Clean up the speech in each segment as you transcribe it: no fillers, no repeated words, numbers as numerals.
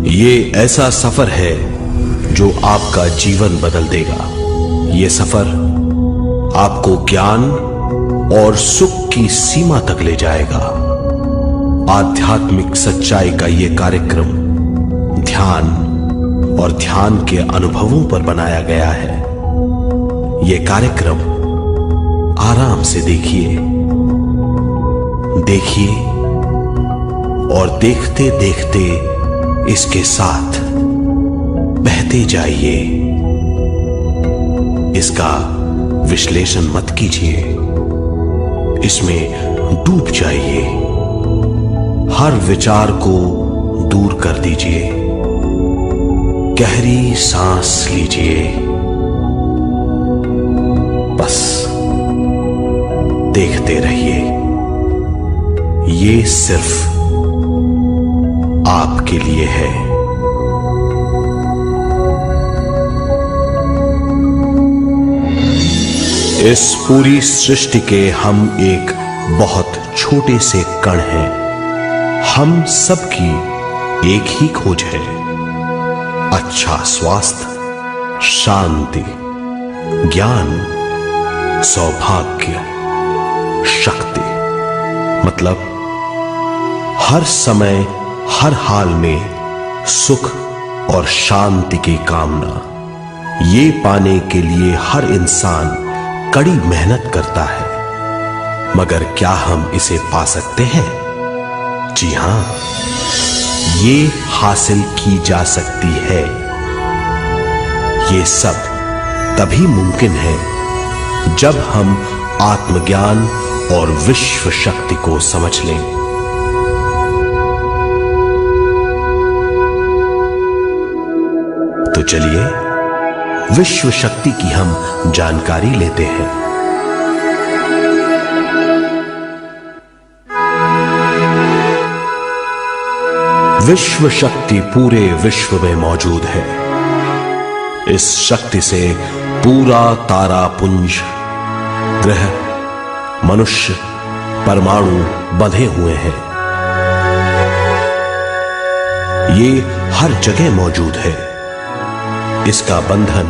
ये ऐसा सफर है जो आपका जीवन बदल देगा। ये सफर आपको ज्ञान और सुख की सीमा तक ले जाएगा। आध्यात्मिक सच्चाई का ये कार्यक्रम ध्यान और ध्यान के अनुभवों पर बनाया गया है। ये कार्यक्रम आराम से देखिए और देखते देखते इसके साथ बहते जाइए। इसका विश्लेषण मत कीजिए, इसमें डूब जाइए। हर विचार को दूर कर दीजिए। गहरी सांस लीजिए। बस देखते रहिए। ये सिर्फ आपके लिए है। इस पूरी सृष्टि के हम एक बहुत छोटे से कण हैं। हम सबकी एक ही खोज है, अच्छा स्वास्थ्य, शांति, ज्ञान, सौभाग्य, शक्ति। मतलब हर समय हर हाल में सुख और शांति की कामना। ये पाने के लिए हर इंसान कड़ी मेहनत करता है, मगर क्या हम इसे पा सकते हैं? जी हां, ये हासिल की जा सकती है। ये सब तभी मुमकिन है जब हम आत्मज्ञान और विश्व शक्ति को समझ लें। तो चलिए विश्व शक्ति की हम जानकारी लेते हैं। विश्व शक्ति पूरे विश्व में मौजूद है। इस शक्ति से पूरा तारापुंज, ग्रह, मनुष्य, परमाणु बंधे हुए हैं। ये हर जगह मौजूद है। इसका बंधन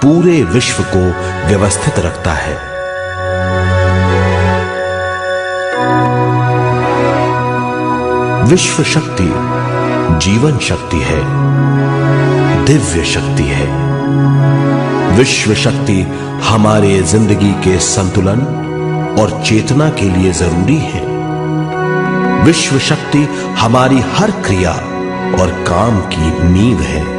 पूरे विश्व को व्यवस्थित रखता है। विश्व शक्ति जीवन शक्ति है, दिव्य शक्ति है। विश्व शक्ति हमारे जिंदगी के संतुलन और चेतना के लिए जरूरी है। विश्व शक्ति हमारी हर क्रिया और काम की नींव है।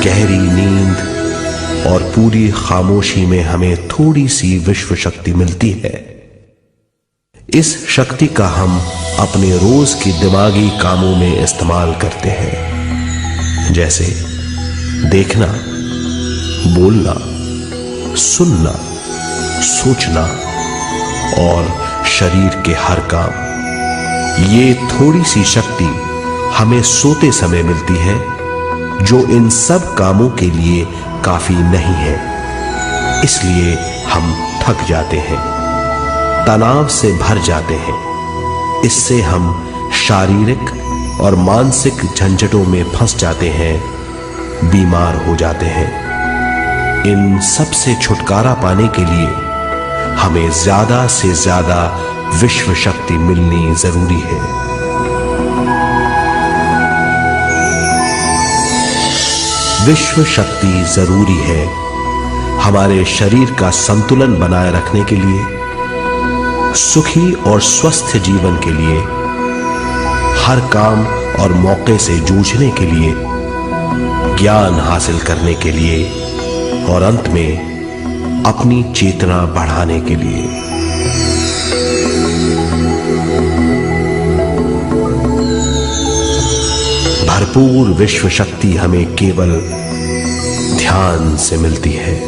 गहरी नींद और पूरी खामोशी में हमें थोड़ी सी विश्व शक्ति मिलती है। इस शक्ति का हम अपने रोज की दिमागी कामों में इस्तेमाल करते हैं, जैसे देखना, बोलना, सुनना, सोचना और शरीर के हर काम। ये थोड़ी सी शक्ति हमें सोते समय मिलती है, जो इन सब कामों के लिए काफी नहीं है। इसलिए हम थक जाते हैं, तनाव से भर जाते हैं। इससे हम शारीरिक और मानसिक झंझटों में फंस जाते हैं, बीमार हो जाते हैं। इन सब से छुटकारा पाने के लिए हमें ज्यादा से ज्यादा विश्व शक्ति मिलनी जरूरी है। विश्व शक्ति जरूरी है हमारे शरीर का संतुलन बनाए रखने के लिए, सुखी और स्वस्थ जीवन के लिए, हर काम और मौके से जूझने के लिए, ज्ञान हासिल करने के लिए और अंत में अपनी चेतना बढ़ाने के लिए। भरपूर विश्व शक्ति हमें केवल ध्यान से मिलती है।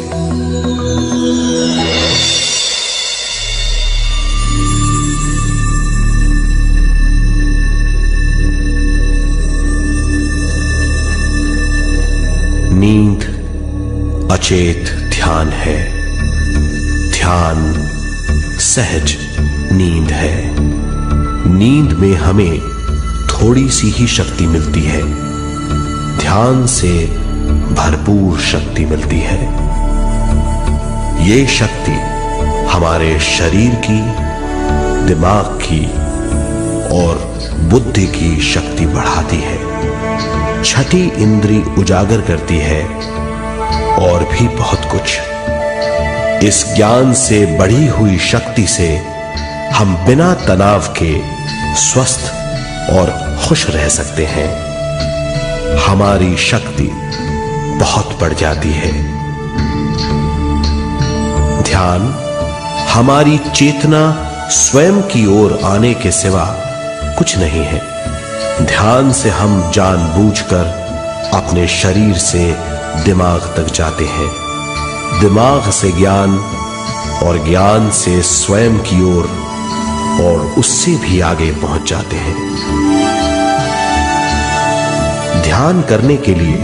नींद अचेत ध्यान है, ध्यान सहज नींद है। नींद में हमें थोड़ी सी ही शक्ति मिलती है, ध्यान से भरपूर शक्ति मिलती है। ये शक्ति हमारे शरीर की, दिमाग की और बुद्धि की शक्ति बढ़ाती है। छठी इंद्री उजागर करती है और भी बहुत कुछ। इस ज्ञान से बढ़ी हुई शक्ति से हम बिना तनाव के स्वस्थ और खुश रह सकते हैं। हमारी शक्ति बहुत बढ़ जाती है। ध्यान हमारी चेतना स्वयं की ओर आने के सिवा कुछ नहीं है। ध्यान से हम जानबूझकर अपने शरीर से दिमाग तक जाते हैं, दिमाग से ज्ञान और ज्ञान से स्वयं की ओर और उससे भी आगे पहुंच जाते हैं। ध्यान करने के लिए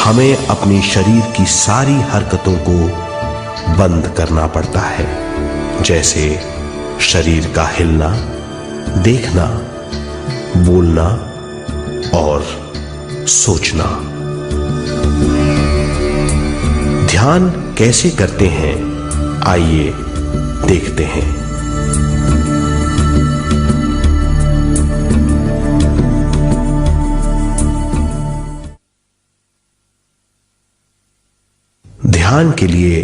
हमें अपनी शरीर की सारी हरकतों को बंद करना पड़ता है, जैसे शरीर का हिलना, देखना, बोलना और सोचना। ध्यान कैसे करते हैं, आइए देखते हैं। ध्यान के लिए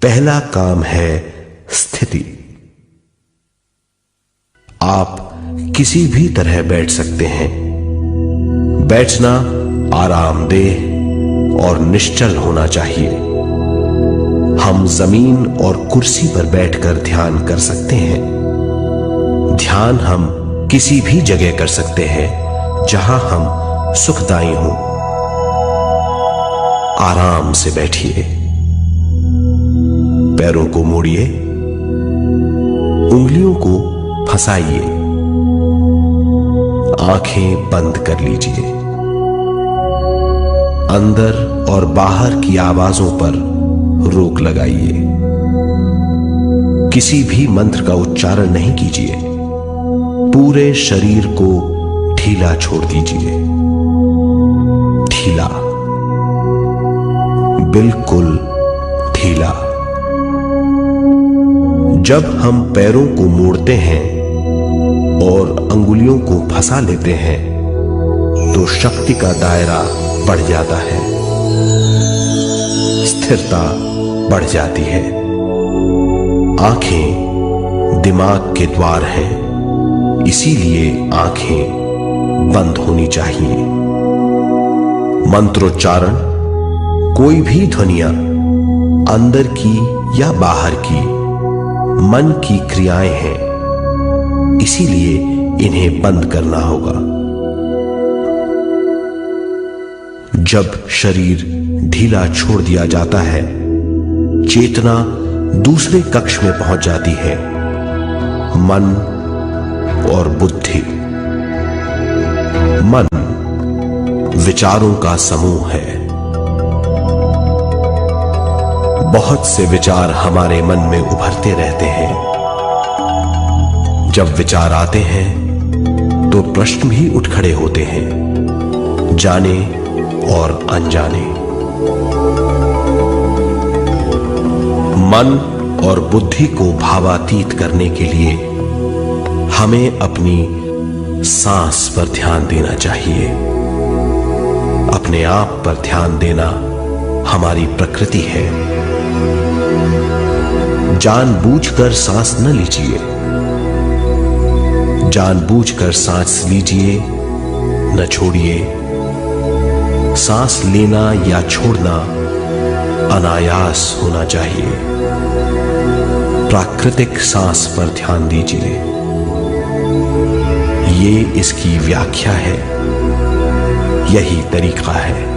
पहला काम है स्थिति। आप किसी भी तरह बैठ सकते हैं। बैठना आरामदेह और निश्चल होना चाहिए। हम जमीन और कुर्सी पर बैठकर ध्यान कर सकते हैं। ध्यान हम किसी भी जगह कर सकते हैं जहां हम सुखदायी हों। आराम से बैठिए, पैरों को मोड़िए, उंगलियों को फंसाइए, आंखें बंद कर लीजिए। अंदर और बाहर की आवाजों पर रोक लगाइए। किसी भी मंत्र का उच्चारण नहीं कीजिए। पूरे शरीर को ढीला छोड़ दीजिए। ढीला, बिल्कुल ढीला। जब हम पैरों को मोड़ते हैं और अंगुलियों को फंसा लेते हैं तो शक्ति का दायरा बढ़ जाता है, स्थिरता बढ़ जाती है। आंखें दिमाग के द्वार हैं, इसीलिए आंखें बंद होनी चाहिए। मंत्रोच्चारण, कोई भी ध्वनियां अंदर की या बाहर की मन की क्रियाएं हैं, इसीलिए इन्हें बंद करना होगा। जब शरीर ढीला छोड़ दिया जाता है, चेतना दूसरे कक्ष में पहुंच जाती है। मन और बुद्धि। मन विचारों का समूह है। बहुत से विचार हमारे मन में उभरते रहते हैं। जब विचार आते हैं तो प्रश्न भी उठ खड़े होते हैं, जाने और अनजाने। मन और बुद्धि को भावातीत करने के लिए हमें अपनी सांस पर ध्यान देना चाहिए। अपने आप पर ध्यान देना हमारी प्रकृति है। जानबूझकर सांस न लीजिए। जानबूझकर सांस लीजिए, न छोड़िए। सांस लेना या छोड़ना अनायास होना चाहिए। प्राकृतिक सांस पर ध्यान दीजिए। ये इसकी व्याख्या है, यही तरीका है।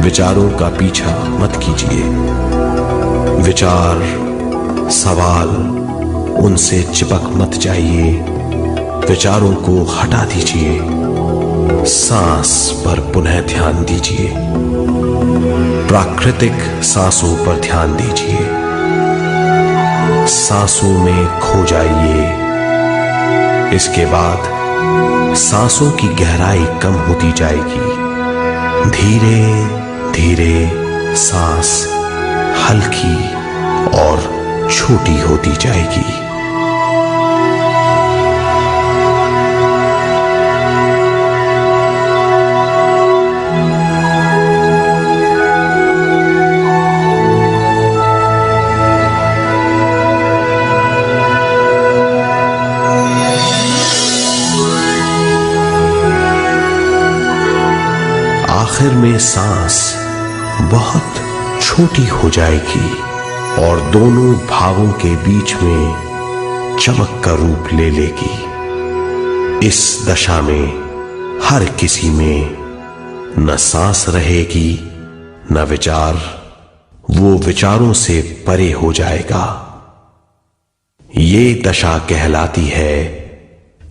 विचारों का पीछा मत कीजिए। विचार, सवाल उनसे चिपक मत जाइए, विचारों को हटा दीजिए, सांस पर पुनः ध्यान दीजिए, प्राकृतिक सांसों पर ध्यान दीजिए, सांसों में खो जाइए। इसके बाद सांसों की गहराई कम होती जाएगी, धीरे धीरे सांस हल्की और छोटी होती जाएगी। आखिर में सांस बहुत छोटी हो जाएगी और दोनों भावों के बीच में चमक का रूप ले लेगी। इस दशा में हर किसी में न सांस रहेगी न विचार, वो विचारों से परे हो जाएगा। ये दशा कहलाती है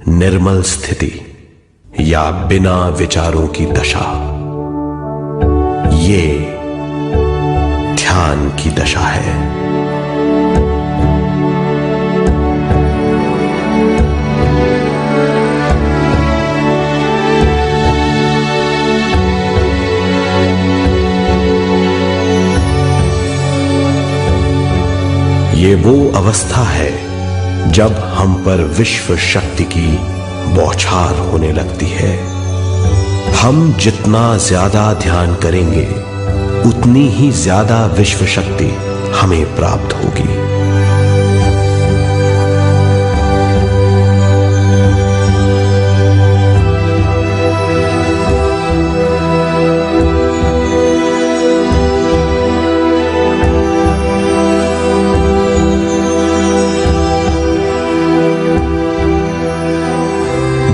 निर्मल स्थिति या बिना विचारों की दशा। ये ध्यान की दशा है। ये वो अवस्था है जब हम पर विश्व शक्ति की बौछार होने लगती है। हम जितना ज्यादा ध्यान करेंगे उतनी ही ज्यादा विश्व शक्ति हमें प्राप्त होगी।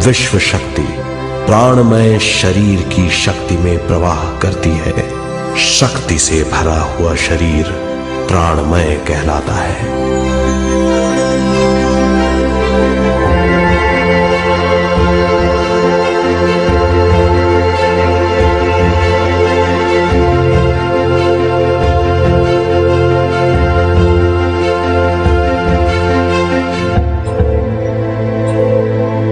विश्व शक्ति प्राणमय शरीर की शक्ति में प्रवाह करती है। शक्ति से भरा हुआ शरीर प्राणमय कहलाता है।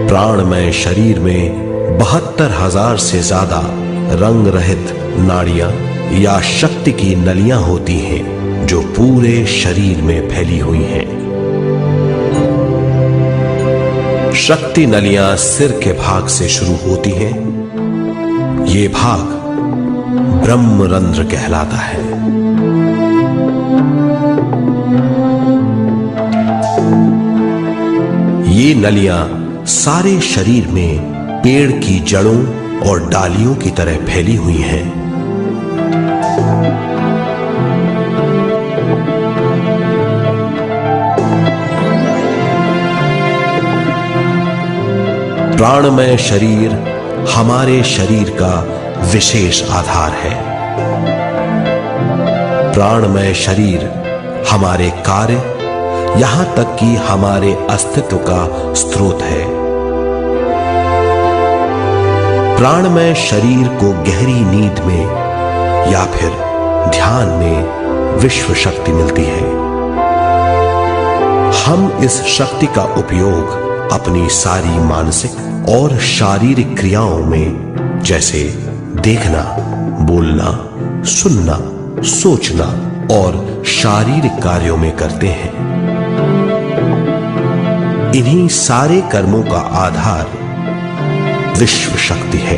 प्राणमय शरीर में 72,000 से ज्यादा रंग रहित नाड़ियां या शक्ति की नलियां होती हैं जो पूरे शरीर में फैली हुई हैं। शक्ति नलियां सिर के भाग से शुरू होती हैं। ये भाग ब्रह्मरंध्र कहलाता है। ये नलियां सारे शरीर में पेड़ की जड़ों और डालियों की तरह फैली हुई हैं। प्राणमय शरीर हमारे शरीर का विशेष आधार है। प्राणमय शरीर हमारे कार्य, यहां तक कि हमारे अस्तित्व का स्रोत है। प्राणमय शरीर को गहरी नींद में या फिर ध्यान में विश्व शक्ति मिलती है। हम इस शक्ति का उपयोग अपनी सारी मानसिक और शारीरिक क्रियाओं में, जैसे देखना, बोलना, सुनना, सोचना और शारीरिक कार्यों में करते हैं। इन्हीं सारे कर्मों का आधार विश्व शक्ति है।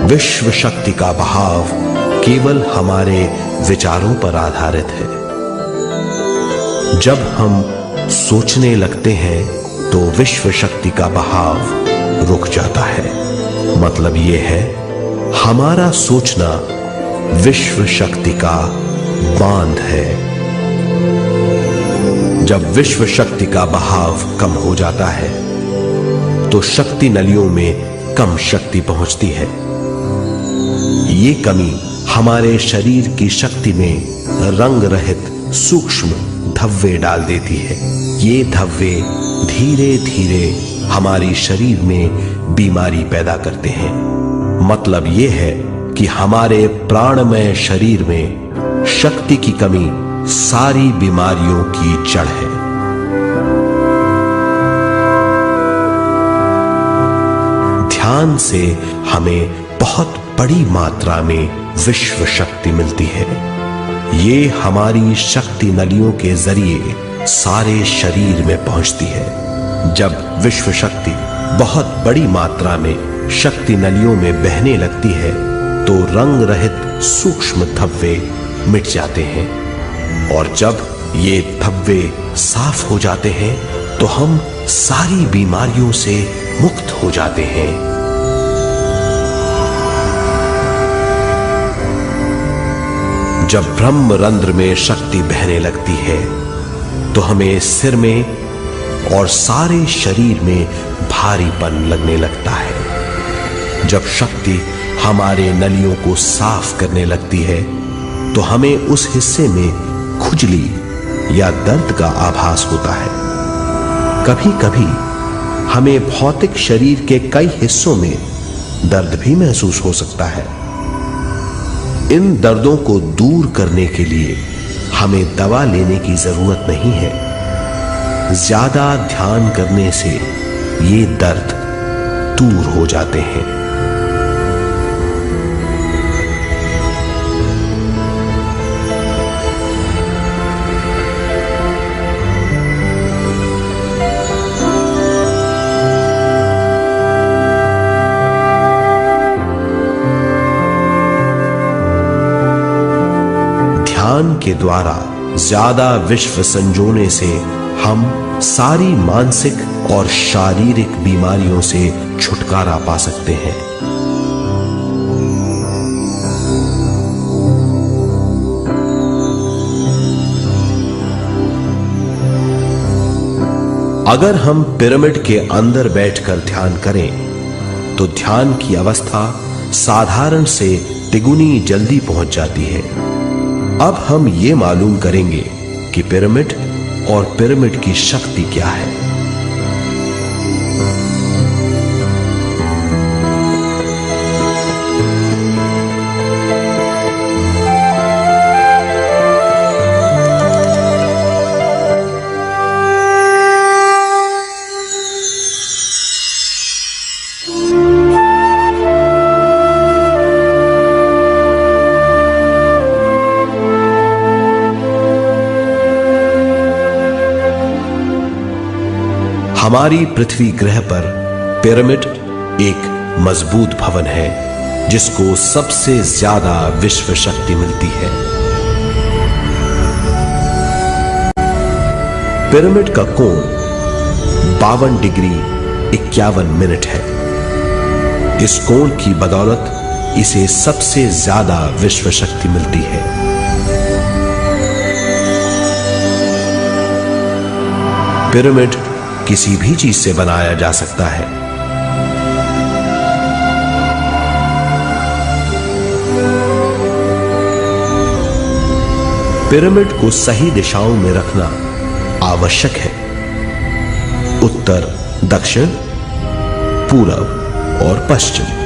विश्व शक्ति का बहाव केवल हमारे विचारों पर आधारित है। जब हम सोचने लगते हैं तो विश्व शक्ति का बहाव रुक जाता है। मतलब यह है, हमारा सोचना विश्व शक्ति का बांध है। जब विश्व शक्ति का बहाव कम हो जाता है तो शक्ति नलियों में कम शक्ति पहुंचती है। ये कमी हमारे शरीर की शक्ति में रंग रहित सूक्ष्म धब्बे डाल देती है। ये धब्बे धीरे धीरे हमारी शरीर में बीमारी पैदा करते हैं। मतलब ये है कि हमारे प्राणमय शरीर में शक्ति की कमी सारी बीमारियों की जड़ है। ध्यान से हमें बहुत बड़ी मात्रा में विश्व शक्ति मिलती है। ये हमारी शक्ति नलियों के जरिए सारे शरीर में पहुंचती है। जब विश्व शक्ति बहुत बड़ी मात्रा में शक्ति नलियों में बहने लगती है तो रंग रहित सूक्ष्म धब्बे मिट जाते हैं, और जब ये धब्बे साफ हो जाते हैं तो हम सारी बीमारियों से मुक्त हो जाते हैं। जब ब्रह्म रंध्र में शक्ति बहने लगती है तो हमें सिर में और सारे शरीर में भारीपन लगने लगता है। जब शक्ति हमारे नलियों को साफ करने लगती है तो हमें उस हिस्से में खुजली या दर्द का आभास होता है। कभी कभी हमें भौतिक शरीर के कई हिस्सों में दर्द भी महसूस हो सकता है। इन दर्दों को दूर करने के लिए हमें दवा लेने की जरूरत नहीं है। ज्यादा ध्यान करने से ये दर्द दूर हो जाते हैं। ध्यान के द्वारा ज्यादा विश्व संजोने से हम सारी मानसिक और शारीरिक बीमारियों से छुटकारा पा सकते हैं। अगर हम पिरामिड के अंदर बैठकर ध्यान करें तो ध्यान की अवस्था साधारण से तिगुनी जल्दी पहुंच जाती है। अब हम ये मालूम करेंगे कि पिरामिड और पिरामिड की शक्ति क्या है। हमारी पृथ्वी ग्रह पर पिरामिड एक मजबूत भवन है जिसको सबसे ज्यादा विश्व शक्ति मिलती है। पिरामिड का कोण 52 डिग्री 51 मिनट है। इस कोण की बदौलत इसे सबसे ज्यादा विश्व शक्ति मिलती है। पिरामिड किसी भी चीज से बनाया जा सकता है। पिरामिड को सही दिशाओं में रखना आवश्यक है। उत्तर, दक्षिण, पूरब और पश्चिम।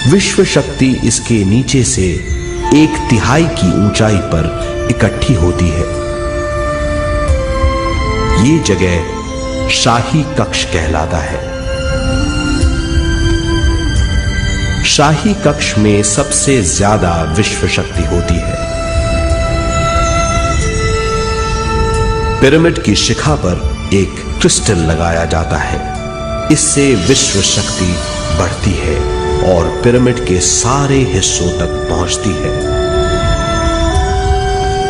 विश्व शक्ति इसके नीचे से 1/3 की ऊंचाई पर इकट्ठी होती है। ये जगह शाही कक्ष कहलाता है। शाही कक्ष में सबसे ज्यादा विश्व शक्ति होती है। पिरामिड की शिखा पर एक क्रिस्टल लगाया जाता है। इससे विश्व शक्ति बढ़ती है और पिरामिड के सारे हिस्सों तक पहुंचती है।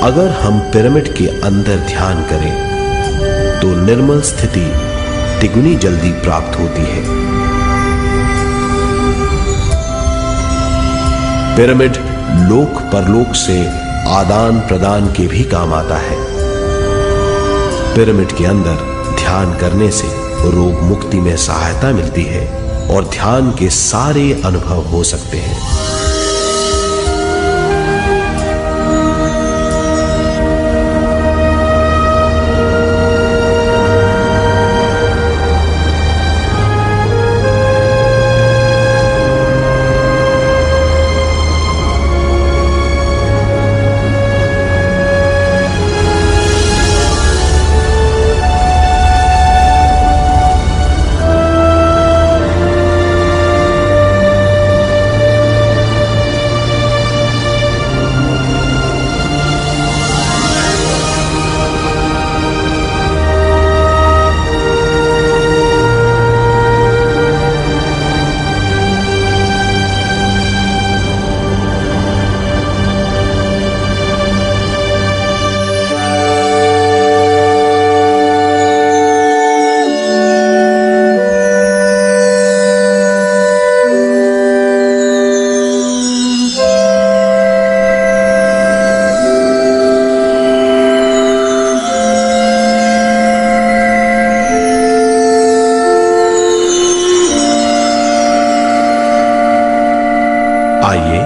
अगर हम पिरामिड के अंदर ध्यान करें तो निर्मल स्थिति तिगुनी जल्दी प्राप्त होती है। पिरामिड लोक परलोक से आदान प्रदान के भी काम आता है। पिरामिड के अंदर ध्यान करने से रोग मुक्ति में सहायता मिलती है और ध्यान के सारे अनुभव हो सकते हैं। आइए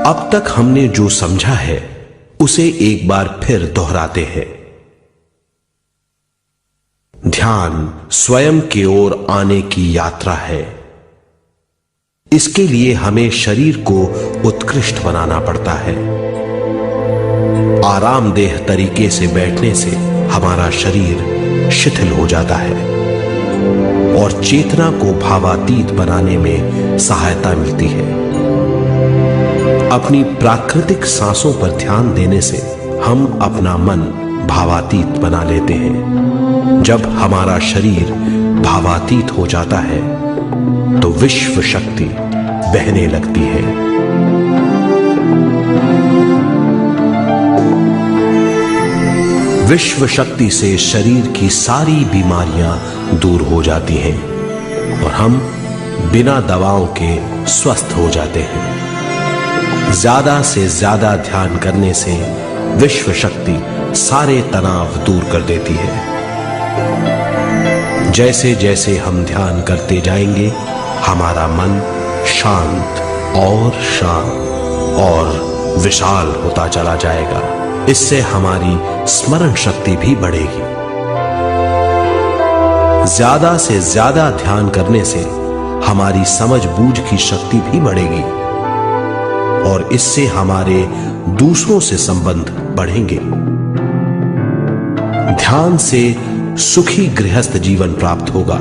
अब तक हमने जो समझा है उसे एक बार फिर दोहराते हैं। ध्यान स्वयं की ओर आने की यात्रा है। इसके लिए हमें शरीर को उत्कृष्ट बनाना पड़ता है। आरामदेह तरीके से बैठने से हमारा शरीर शिथिल हो जाता है और चेतना को भावातीत बनाने में सहायता मिलती है। अपनी प्राकृतिक सांसों पर ध्यान देने से हम अपना मन भावातीत बना लेते हैं। जब हमारा शरीर भावातीत हो जाता है तो विश्व शक्ति बहने लगती है। विश्व शक्ति से शरीर की सारी बीमारियां दूर हो जाती हैं और हम बिना दवाओं के स्वस्थ हो जाते हैं। ज्यादा से ज्यादा ध्यान करने से विश्व शक्ति सारे तनाव दूर कर देती है। जैसे जैसे हम ध्यान करते जाएंगे हमारा मन शांत और विशाल होता चला जाएगा। इससे हमारी स्मरण शक्ति भी बढ़ेगी। ज्यादा से ज्यादा ध्यान करने से हमारी समझ बूझ की शक्ति भी बढ़ेगी और इससे हमारे दूसरों से संबंध बढ़ेंगे। ध्यान से सुखी गृहस्थ जीवन प्राप्त होगा,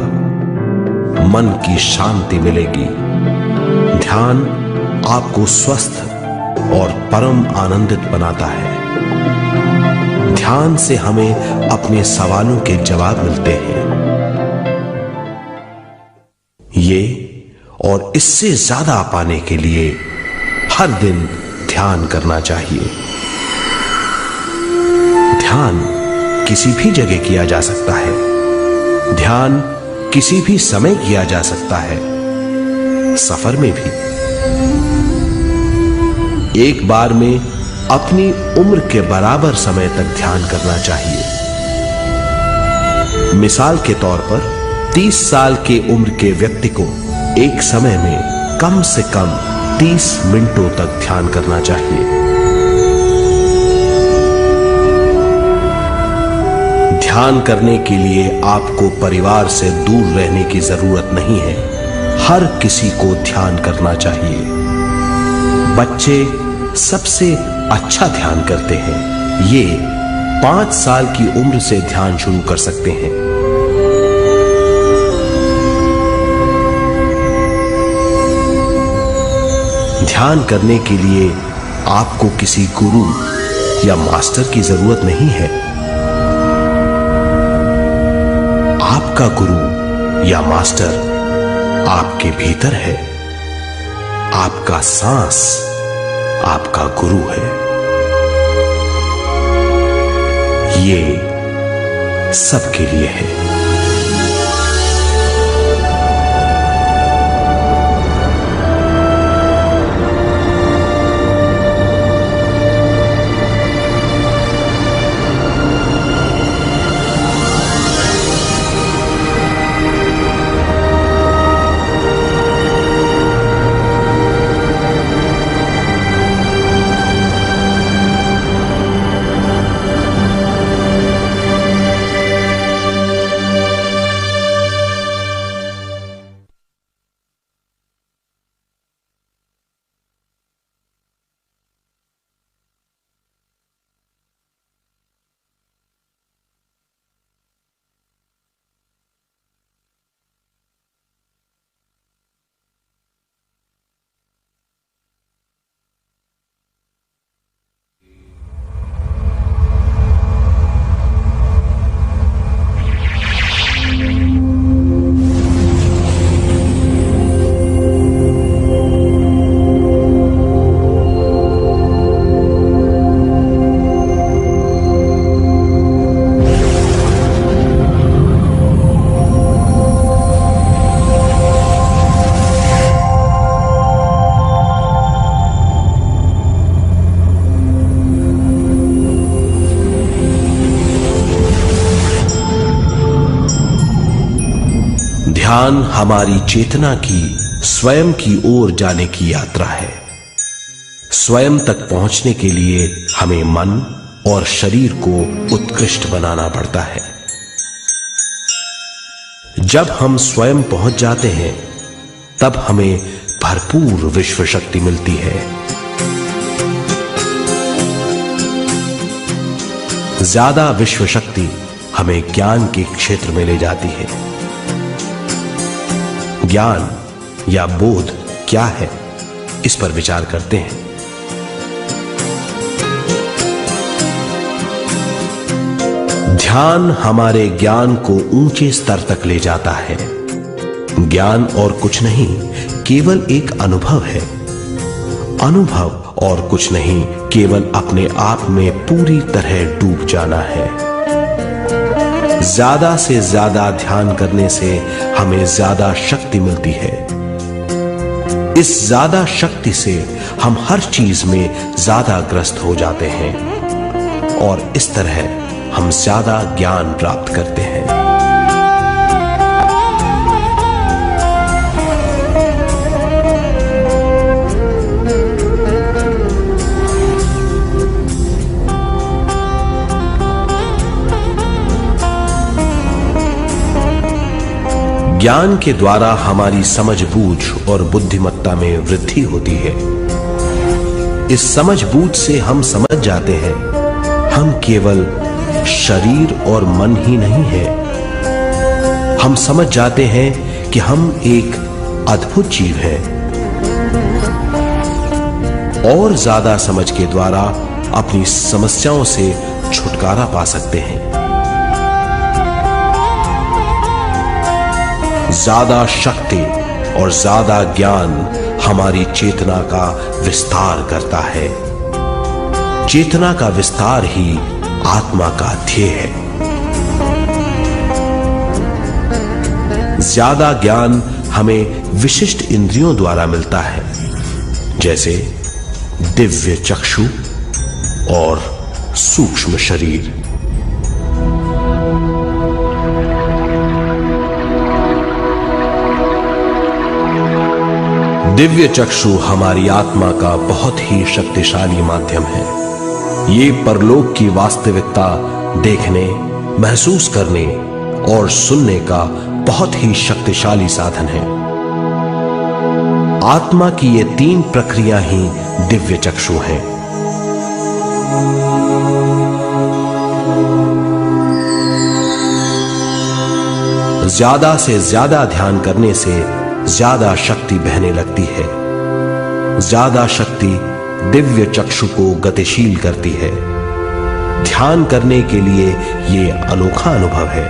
मन की शांति मिलेगी। ध्यान आपको स्वस्थ और परम आनंदित बनाता है। ध्यान से हमें अपने सवालों के जवाब मिलते हैं। ये और इससे ज्यादा पाने के लिए हर दिन ध्यान करना चाहिए। ध्यान किसी भी जगह किया जा सकता है। ध्यान किसी भी समय किया जा सकता है, सफर में भी। एक बार में अपनी उम्र के बराबर समय तक ध्यान करना चाहिए। मिसाल के तौर पर 30 साल की उम्र के व्यक्ति को एक समय में कम से कम 30 मिनटों तक ध्यान करना चाहिए। ध्यान करने के लिए आपको परिवार से दूर रहने की जरूरत नहीं है। हर किसी को ध्यान करना चाहिए। बच्चे सबसे अच्छा ध्यान करते हैं। ये 5 साल की उम्र से ध्यान शुरू कर सकते हैं। ध्यान करने के लिए आपको किसी गुरु या मास्टर की जरूरत नहीं है। आपका गुरु या मास्टर आपके भीतर है। आपका सांस आपका गुरु है। ये सबके लिए है। ध्यान हमारी चेतना की स्वयं की ओर जाने की यात्रा है। स्वयं तक पहुंचने के लिए हमें मन और शरीर को उत्कृष्ट बनाना पड़ता है। जब हम स्वयं पहुंच जाते हैं तब हमें भरपूर विश्व शक्ति मिलती है। ज्यादा विश्व शक्ति हमें ज्ञान के क्षेत्र में ले जाती है। ज्ञान या बोध क्या है, इस पर विचार करते हैं। ध्यान हमारे ज्ञान को ऊंचे स्तर तक ले जाता है। ज्ञान और कुछ नहीं, केवल एक अनुभव है। अनुभव और कुछ नहीं, केवल अपने आप में पूरी तरह डूब जाना है। ज्यादा से ज्यादा ध्यान करने से हमें ज्यादा शक्ति मिलती है। इस ज्यादा शक्ति से हम हर चीज में ज्यादा ग्रस्त हो जाते हैं और इस तरह हम ज्यादा ज्ञान प्राप्त करते हैं। ज्ञान के द्वारा हमारी समझबूझ और बुद्धिमत्ता में वृद्धि होती है। इस समझबूझ से हम समझ जाते हैं हम केवल शरीर और मन ही नहीं है। हम समझ जाते हैं कि हम एक अद्भुत जीव हैं। और ज्यादा समझ के द्वारा अपनी समस्याओं से छुटकारा पा सकते हैं। ज्यादा शक्ति और ज्यादा ज्ञान हमारी चेतना का विस्तार करता है। चेतना का विस्तार ही आत्मा का ध्येय है। ज्यादा ज्ञान हमें विशिष्ट इंद्रियों द्वारा मिलता है, जैसे दिव्य चक्षु और सूक्ष्म शरीर। दिव्य चक्षु हमारी आत्मा का बहुत ही शक्तिशाली माध्यम है। ये परलोक की वास्तविकता देखने, महसूस करने और सुनने का बहुत ही शक्तिशाली साधन है। आत्मा की ये तीन प्रक्रिया ही दिव्य चक्षु हैं। ज्यादा से ज्यादा ध्यान करने से ज्यादा शक्ति बहने लगती है। ज्यादा शक्ति दिव्य चक्षु को गतिशील करती है। ध्यान करने के लिए यह अनोखा अनुभव है।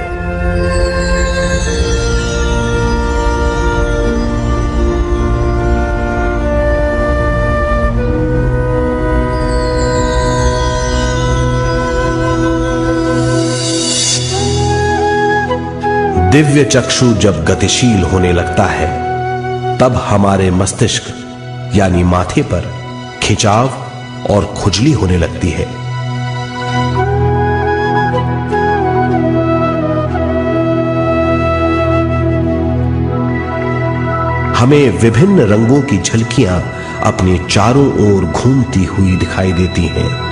दिव्य चक्षु जब गतिशील होने लगता है तब हमारे मस्तिष्क यानी माथे पर खिंचाव और खुजली होने लगती है। हमें विभिन्न रंगों की झलकियां अपने चारों ओर घूमती हुई दिखाई देती हैं।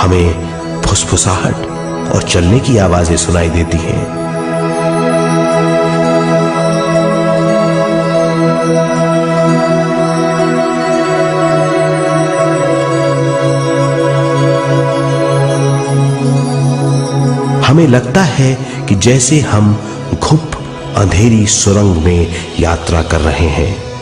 हमें फुसफुसाहट और चलने की आवाजें सुनाई देती हैं। हमें लगता है कि जैसे हम घुप अंधेरी सुरंग में यात्रा कर रहे हैं।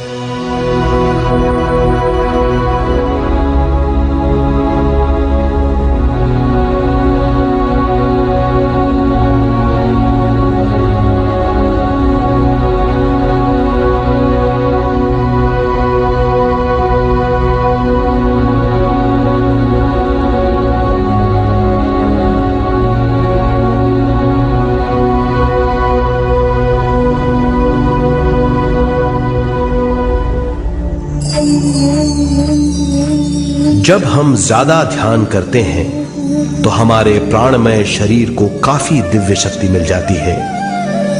जब हम ज्यादा ध्यान करते हैं तो हमारे प्राणमय शरीर को काफी दिव्य शक्ति मिल जाती है,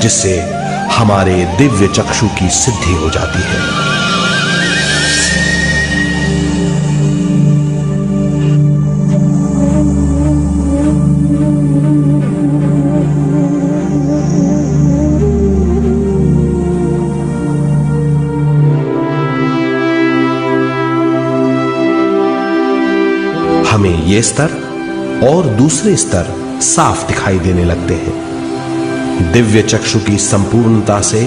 जिससे हमारे दिव्य चक्षु की सिद्धि हो जाती है। हमें ये स्तर और दूसरे स्तर साफ दिखाई देने लगते हैं। दिव्य चक्षु की संपूर्णता से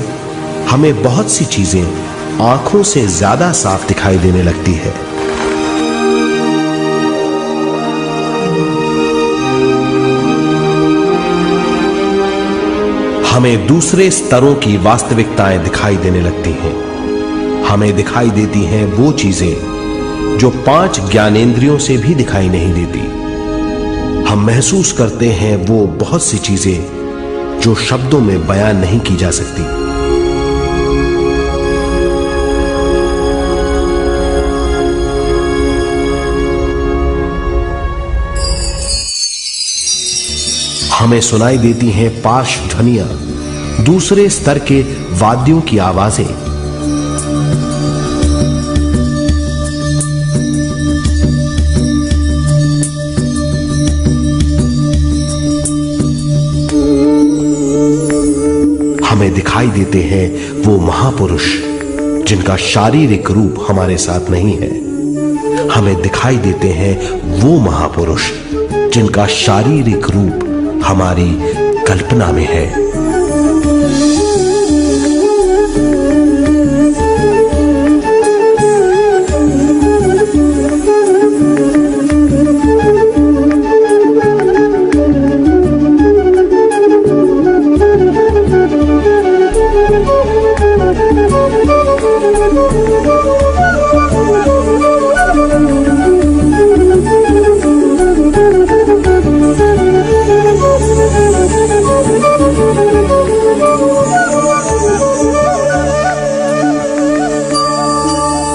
हमें बहुत सी चीजें आंखों से ज्यादा साफ दिखाई देने लगती है। हमें दूसरे स्तरों की वास्तविकताएं दिखाई देने लगती हैं। हमें दिखाई देती हैं वो चीजें जो 5 ज्ञानेंद्रियों से भी दिखाई नहीं देती। हम महसूस करते हैं वो बहुत सी चीजें जो शब्दों में बयान नहीं की जा सकती। हमें सुनाई देती हैं पार्श्व ध्वनियां, दूसरे स्तर के वाद्यों की आवाजें। हमें दिखाई देते हैं वो महापुरुष जिनका शारीरिक रूप हमारे साथ नहीं है। हमें दिखाई देते हैं वो महापुरुष जिनका शारीरिक रूप हमारी कल्पना में है।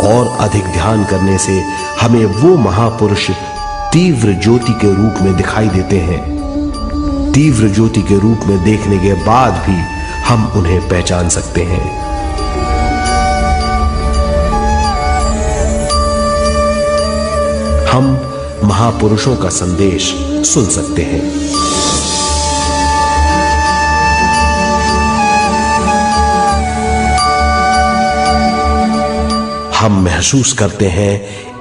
और अधिक ध्यान करने से हमें वो महापुरुष तीव्र ज्योति के रूप में दिखाई देते हैं। तीव्र ज्योति के रूप में देखने के बाद भी हम उन्हें पहचान सकते हैं। हम महापुरुषों का संदेश सुन सकते हैं। हम महसूस करते हैं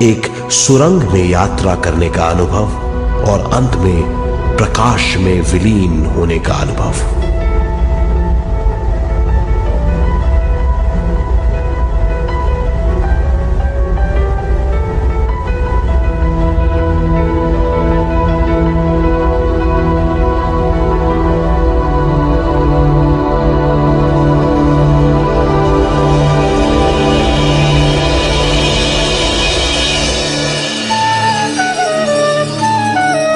एक सुरंग में यात्रा करने का अनुभव और अंत में प्रकाश में विलीन होने का अनुभव।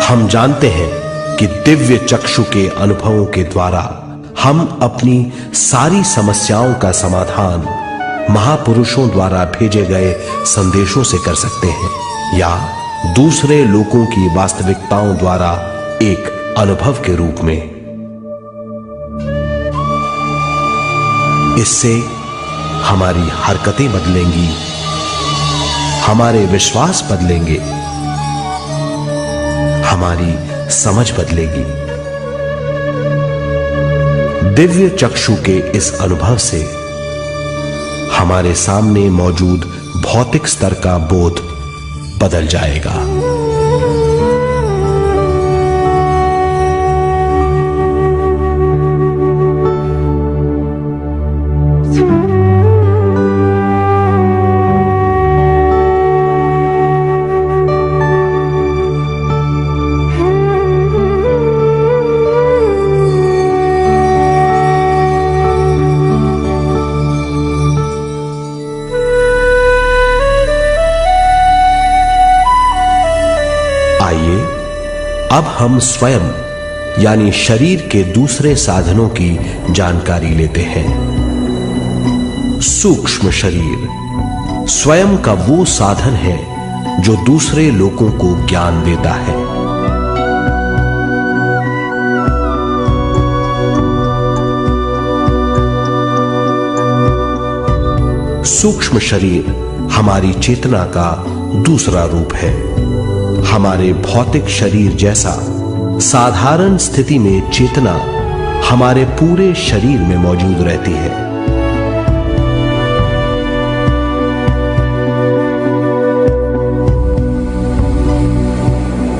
हम जानते हैं कि दिव्य चक्षु के अनुभवों के द्वारा हम अपनी सारी समस्याओं का समाधान महापुरुषों द्वारा भेजे गए संदेशों से कर सकते हैं या दूसरे लोगों की वास्तविकताओं द्वारा एक अनुभव के रूप में। इससे हमारी हरकतें बदलेंगी, हमारे विश्वास बदलेंगे, हमारी समझ बदलेगी। दिव्य चक्षु के इस अनुभव से हमारे सामने मौजूद भौतिक स्तर का बोध बदल जाएगा। आइए अब हम स्वयं यानी शरीर के दूसरे साधनों की जानकारी लेते हैं। सूक्ष्म शरीर स्वयं का वो साधन है जो दूसरे लोगों को ज्ञान देता है। सूक्ष्म शरीर हमारी चेतना का दूसरा रूप है। हमारे भौतिक शरीर जैसा साधारण स्थिति में चेतना हमारे पूरे शरीर में मौजूद रहती है।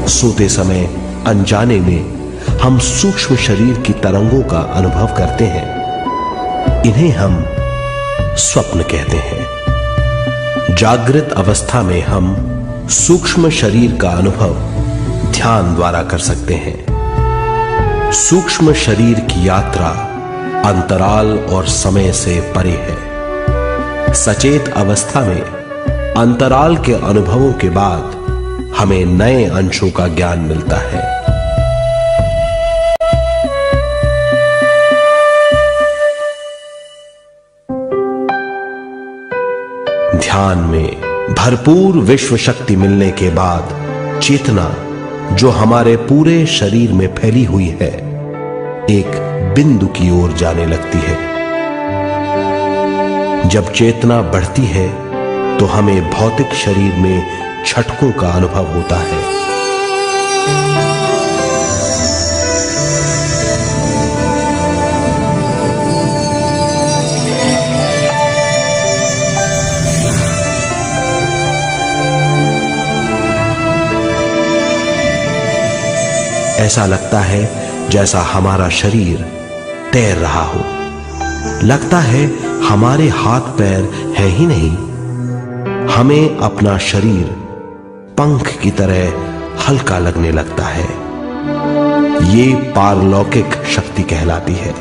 सोते समय अनजाने में हम सूक्ष्म शरीर की तरंगों का अनुभव करते हैं। इन्हें हम स्वप्न कहते हैं। जागृत अवस्था में हम सूक्ष्म शरीर का अनुभव ध्यान द्वारा कर सकते हैं। सूक्ष्म शरीर की यात्रा अंतराल और समय से परे है। सचेत अवस्था में अंतराल के अनुभवों के बाद हमें नए अंशों का ज्ञान मिलता है। ध्यान में भरपूर विश्व शक्ति मिलने के बाद चेतना जो हमारे पूरे शरीर में फैली हुई है, एक बिंदु की ओर जाने लगती है। जब चेतना बढ़ती है तो हमें भौतिक शरीर में झटकों का अनुभव होता है। ऐसा लगता है जैसा हमारा शरीर तैर रहा हो। लगता है हमारे हाथ पैर है ही नहीं। हमें अपना शरीर पंख की तरह हल्का लगने लगता है। ये पारलौकिक शक्ति कहलाती है।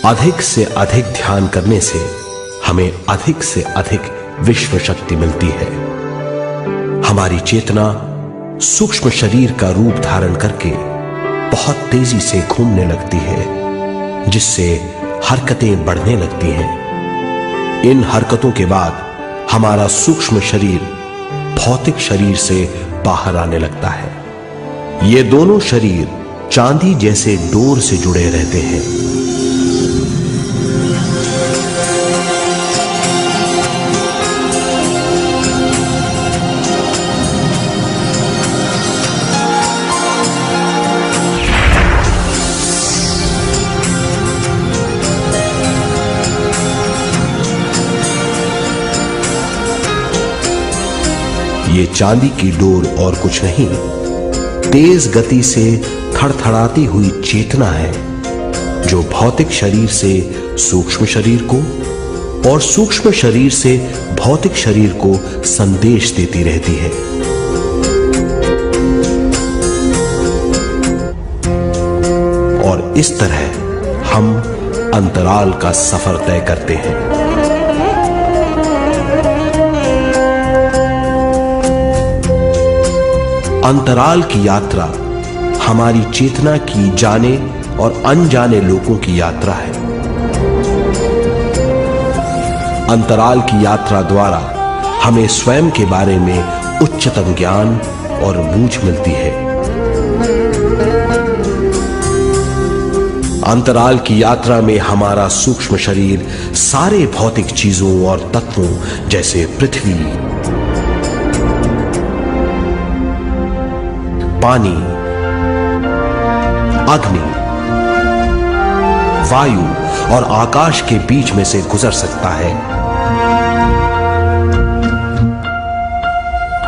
अधिक से अधिक ध्यान करने से हमें अधिक से अधिक विश्व शक्ति मिलती है। हमारी चेतना सूक्ष्म शरीर का रूप धारण करके बहुत तेजी से घूमने लगती है, जिससे हरकतें बढ़ने लगती हैं। इन हरकतों के बाद हमारा सूक्ष्म शरीर भौतिक शरीर से बाहर आने लगता है। ये दोनों शरीर चांदी जैसे डोर से जुड़े रहते हैं। ये चांदी की डोर और कुछ नहीं, तेज गति से थड़थड़ाती हुई चेतना है, जो भौतिक शरीर से सूक्ष्म शरीर को और सूक्ष्म शरीर से भौतिक शरीर को संदेश देती रहती है। और इस तरह हम अंतराल का सफर तय करते हैं। अंतराल की यात्रा हमारी चेतना की जाने और अनजाने लोगों की यात्रा है। अंतराल की यात्रा द्वारा हमें स्वयं के बारे में उच्चतम ज्ञान और बूझ मिलती है। अंतराल की यात्रा में हमारा सूक्ष्म शरीर सारे भौतिक चीजों और तत्वों जैसे पृथ्वी, पानी, अग्नि, वायु और आकाश के बीच में से गुजर सकता है।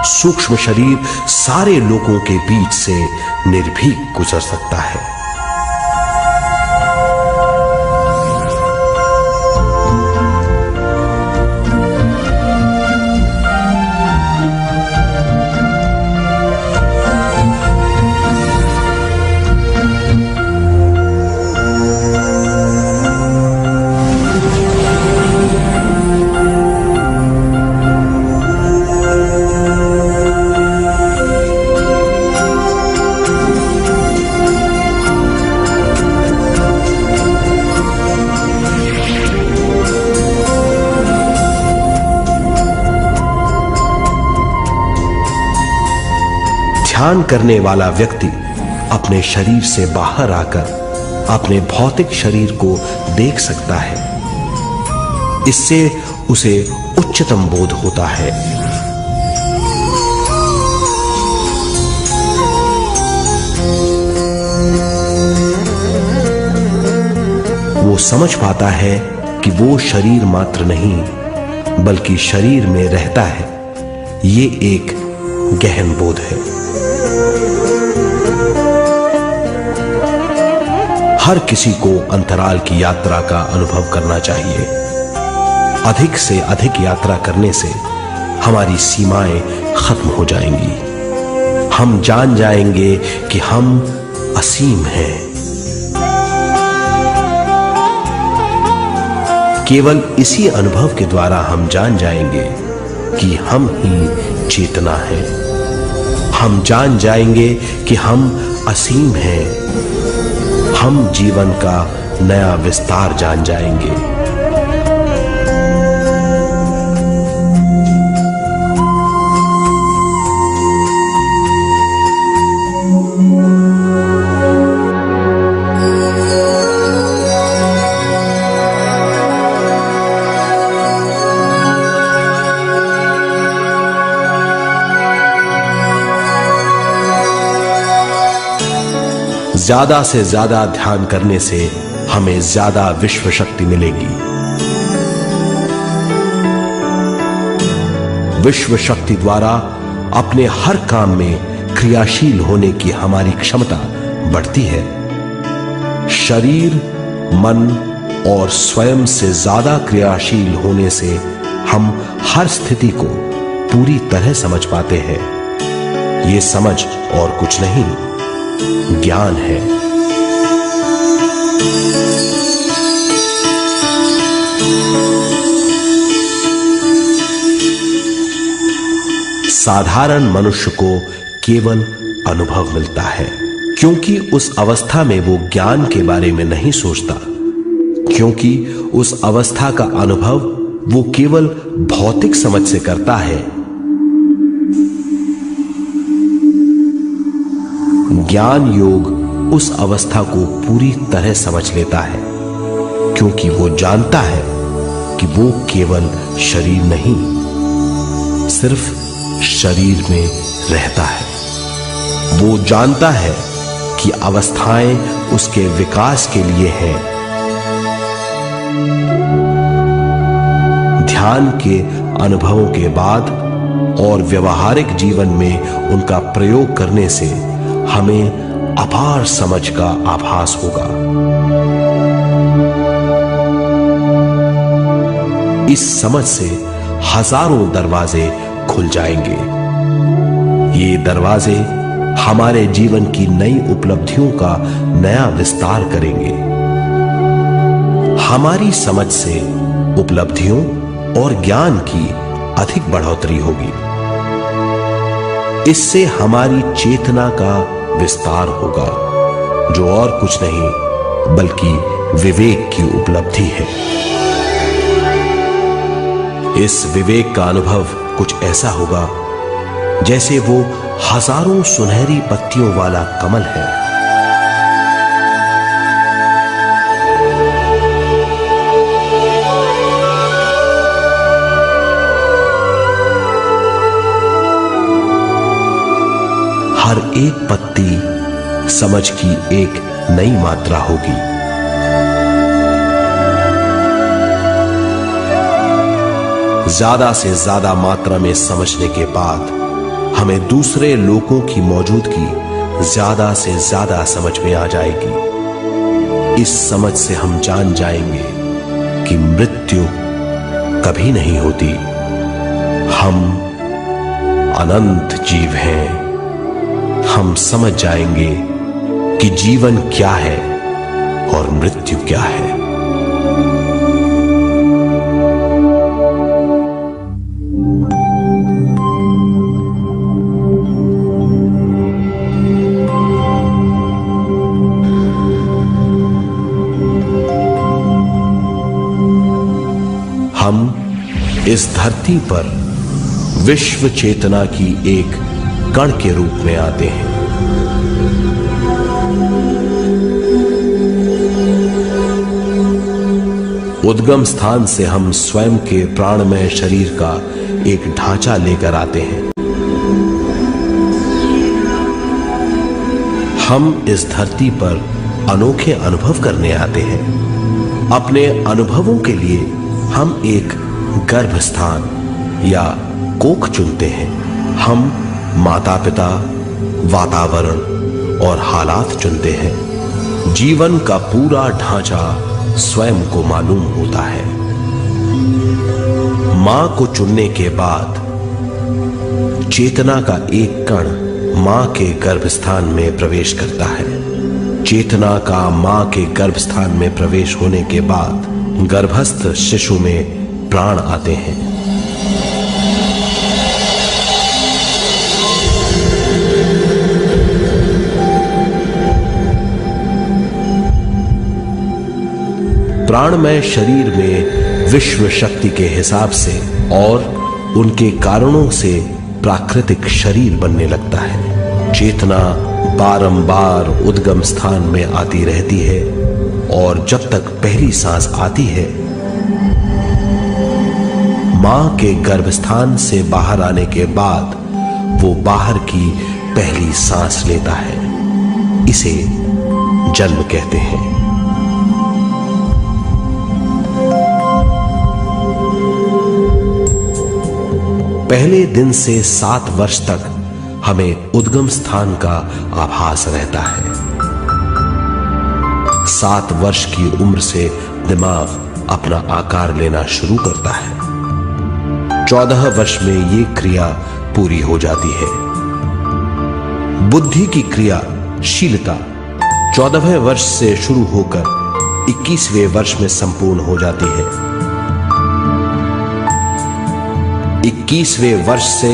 सूक्ष्म शरीर सारे लोगों के बीच से निर्भीक गुजर सकता है। ध्यान करने वाला व्यक्ति अपने शरीर से बाहर आकर अपने भौतिक शरीर को देख सकता है। इससे उसे उच्चतम बोध होता है। वो समझ पाता है कि वो शरीर मात्र नहीं बल्कि शरीर में रहता है। ये एक गहन बोध है। हर किसी को अंतराल की यात्रा का अनुभव करना चाहिए। अधिक से अधिक यात्रा करने से हमारी सीमाएं खत्म हो जाएंगी। हम जान जाएंगे कि हम असीम हैं। केवल इसी अनुभव के द्वारा हम जान जाएंगे कि हम ही चेतना है। हम जान जाएंगे कि हम असीम हैं। हम जीवन का नया विस्तार जान जाएंगे। ज्यादा से ज्यादा ध्यान करने से हमें ज्यादा विश्व शक्ति मिलेगी। विश्व शक्ति द्वारा अपने हर काम में क्रियाशील होने की हमारी क्षमता बढ़ती है। शरीर, मन और स्वयं से ज्यादा क्रियाशील होने से हम हर स्थिति को पूरी तरह समझ पाते हैं। ये समझ और कुछ नहीं, ज्ञान है। साधारण मनुष्य को केवल अनुभव मिलता है, क्योंकि उस अवस्था में वो ज्ञान के बारे में नहीं सोचता, क्योंकि उस अवस्था का अनुभव वो केवल भौतिक समझ से करता है। ज्ञान योग उस अवस्था को पूरी तरह समझ लेता है, क्योंकि वो जानता है कि वो केवल शरीर नहीं, सिर्फ शरीर में रहता है। वो जानता है कि अवस्थाएं उसके विकास के लिए हैं। ध्यान के अनुभवों के बाद और व्यवहारिक जीवन में उनका प्रयोग करने से हमें अपार समझ का आभास होगा। इस समझ से हजारों दरवाजे खुल जाएंगे। ये दरवाजे हमारे जीवन की नई उपलब्धियों का नया विस्तार करेंगे। हमारी समझ से उपलब्धियों और ज्ञान की अधिक बढ़ोतरी होगी। इससे हमारी चेतना का विस्तार होगा, जो और कुछ नहीं बल्कि विवेक की उपलब्धि है। इस विवेक का अनुभव कुछ ऐसा होगा जैसे वो हजारों सुनहरी पत्तियों वाला कमल है। हर एक पत्ती समझ की एक नई मात्रा होगी। ज्यादा से ज्यादा मात्रा में समझने के बाद हमें दूसरे लोगों की मौजूदगी ज्यादा से ज्यादा समझ में आ जाएगी। इस समझ से हम जान जाएंगे कि मृत्यु कभी नहीं होती। हम अनंत जीव हैं। हम समझ जाएंगे कि जीवन क्या है और मृत्यु क्या है। हम इस धरती पर विश्व चेतना की एक गण के रूप में आते हैं। उद्गम स्थान से हम स्वयं के प्राणमय शरीर का एक ढांचा लेकर आते हैं। हम इस धरती पर अनोखे अनुभव करने आते हैं। अपने अनुभवों के लिए हम एक गर्भ स्थान या कोख चुनते हैं। हम माता पिता, वातावरण और हालात चुनते हैं। जीवन का पूरा ढांचा स्वयं को मालूम होता है। मां को चुनने के बाद चेतना का एक कण मां के गर्भस्थान में प्रवेश करता है। चेतना का मां के गर्भस्थान में प्रवेश होने के बाद गर्भस्थ शिशु में प्राण आते हैं। प्राणमय शरीर में विश्व शक्ति के हिसाब से और उनके कारणों से प्राकृतिक शरीर बनने लगता है। चेतना बारंबार उद्गम स्थान में आती रहती है और जब तक पहली सांस आती है, मां के गर्भस्थान से बाहर आने के बाद वो बाहर की पहली सांस लेता है। इसे जन्म कहते हैं। पहले दिन से 7 वर्ष तक हमें उद्गम स्थान का आभास रहता है। 7 वर्ष की उम्र से दिमाग अपना आकार लेना शुरू करता है। 14 वर्ष में ये क्रिया पूरी हो जाती है। बुद्धि की क्रियाशीलता 14वें वर्ष से शुरू होकर 21वें वर्ष में संपूर्ण हो जाती है। 21वें वर्ष से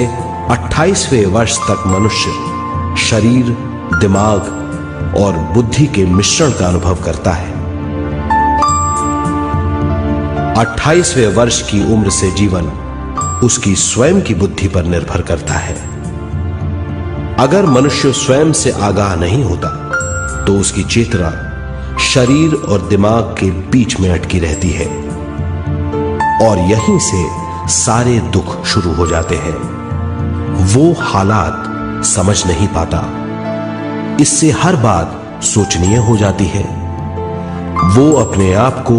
28वें वर्ष तक मनुष्य शरीर, दिमाग और बुद्धि के मिश्रण का अनुभव करता है। 28वें वर्ष की उम्र से जीवन उसकी स्वयं की बुद्धि पर निर्भर करता है। अगर मनुष्य स्वयं से आगाह नहीं होता तो उसकी चेतना शरीर और दिमाग के बीच में अटकी रहती है और यहीं से सारे दुख शुरू हो जाते हैं। वो हालात समझ नहीं पाता, इससे हर बात सोचनीय हो जाती है। वो अपने आप को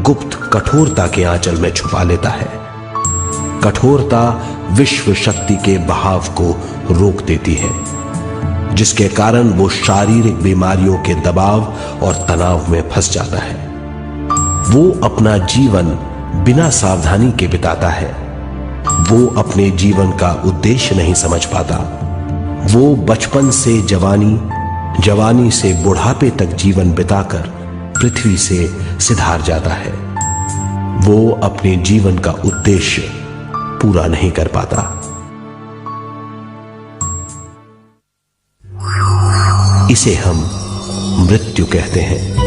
गुप्त कठोरता के आंचल में छुपा लेता है। कठोरता विश्व शक्ति के बहाव को रोक देती है, जिसके कारण वो शारीरिक बीमारियों के दबाव और तनाव में फंस जाता है। वो अपना जीवन बिना सावधानी के बिताता है। वो अपने जीवन का उद्देश्य नहीं समझ पाता। वो बचपन से जवानी, जवानी से बुढ़ापे तक जीवन बिताकर पृथ्वी से सिधार जाता है। वो अपने जीवन का उद्देश्य पूरा नहीं कर पाता। इसे हम मृत्यु कहते हैं।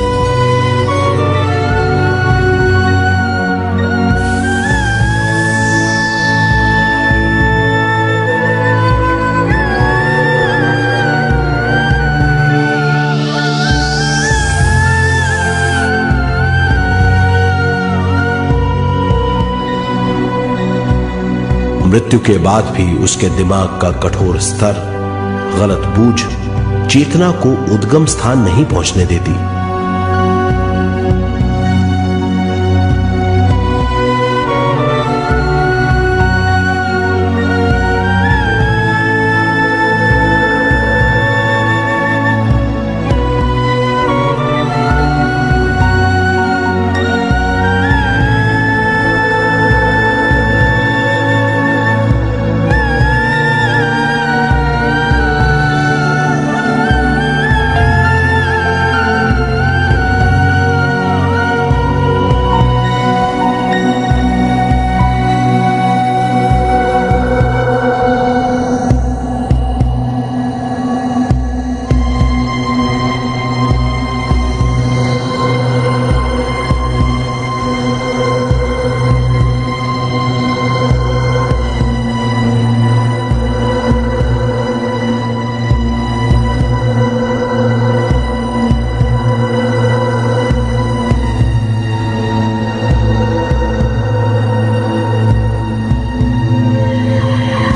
मृत्यु के बाद भी उसके दिमाग का कठोर स्तर, गलत बूझ चेतना को उद्गम स्थान नहीं पहुंचने देती।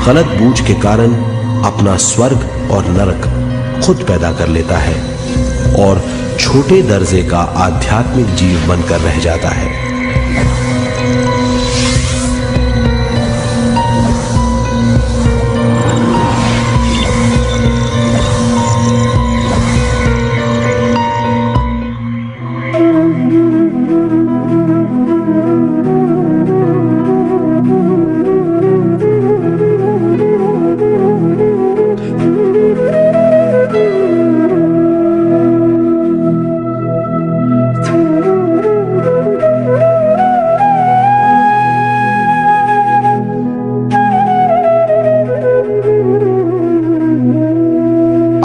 गलत बूझ के कारण अपना स्वर्ग और नरक खुद पैदा कर लेता है और छोटे दर्जे का आध्यात्मिक जीव बनकर रह जाता है।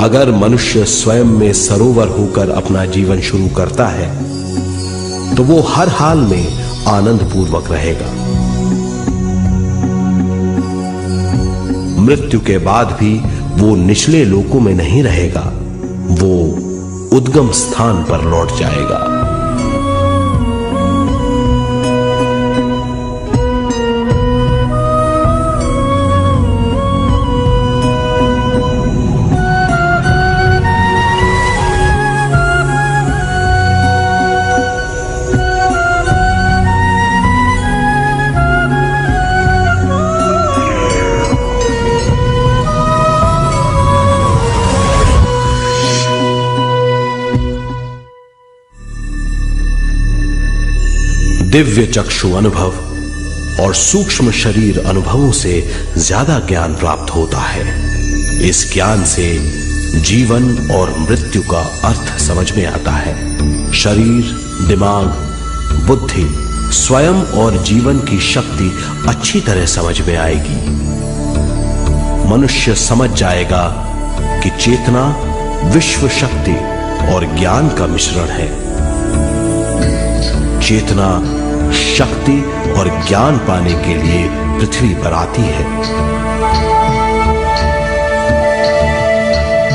अगर मनुष्य स्वयं में सरोवर होकर अपना जीवन शुरू करता है तो वो हर हाल में आनंद पूर्वक रहेगा। मृत्यु के बाद भी वो निचले लोकों में नहीं रहेगा, वो उद्गम स्थान पर लौट जाएगा। दिव्य चक्षु अनुभव और सूक्ष्म शरीर अनुभवों से ज्यादा ज्ञान प्राप्त होता है। इस ज्ञान से जीवन और मृत्यु का अर्थ समझ में आता है। शरीर, दिमाग, बुद्धि, स्वयं और जीवन की शक्ति अच्छी तरह समझ में आएगी। मनुष्य समझ जाएगा कि चेतना विश्व शक्ति और ज्ञान का मिश्रण है। चेतना शक्ति और ज्ञान पाने के लिए पृथ्वी पर आती है।